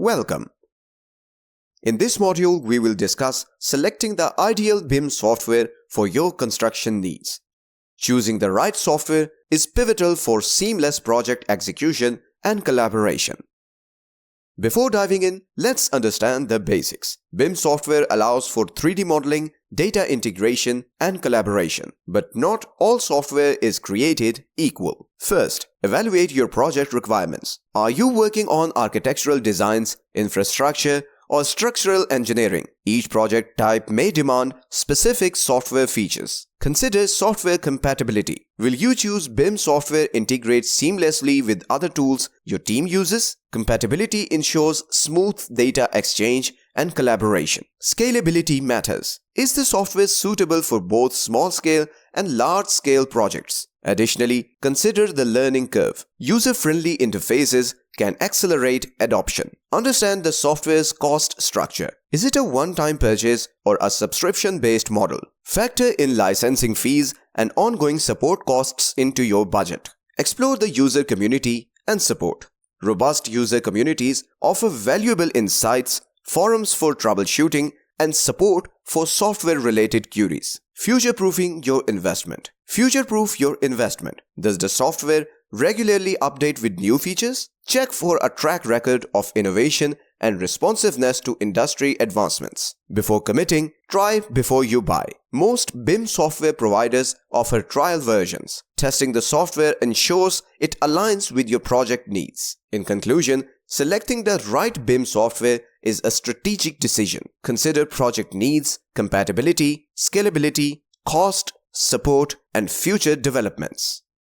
Welcome. In this module, we will discuss selecting the ideal BIM software for your construction needs. Choosing the right software is pivotal for seamless project execution and collaboration. Before diving in, let's understand the basics. BIM software allows for 3D modeling, data integration, and collaboration. But not all software is created equal. First, evaluate your project requirements. Are you working on architectural designs, infrastructure, or structural engineering? Each project type may demand specific software features. Consider software compatibility. Will you choose BIM software integrates seamlessly with other tools your team uses? Compatibility ensures smooth data exchange and collaboration. Scalability matters. Is the software suitable for both small-scale and large-scale projects? Additionally, consider the learning curve. User-friendly interfaces can accelerate adoption. Understand the software's cost structure. Is it a one-time purchase or a subscription-based model? Factor in licensing fees and ongoing support costs into your budget. Explore the user community and support. Robust user communities offer valuable insights, forums for troubleshooting, and support for software-related queries. Future-proofing your investment. Future-proof your investment. Does the software regularly update with new features? Check for a track record of innovation and responsiveness to industry advancements. Before committing, try before you buy. Most BIM software providers offer trial versions. Testing the software ensures it aligns with your project needs. In conclusion, selecting the right BIM software is a strategic decision. Consider project needs, compatibility, scalability, cost, support, and future developments.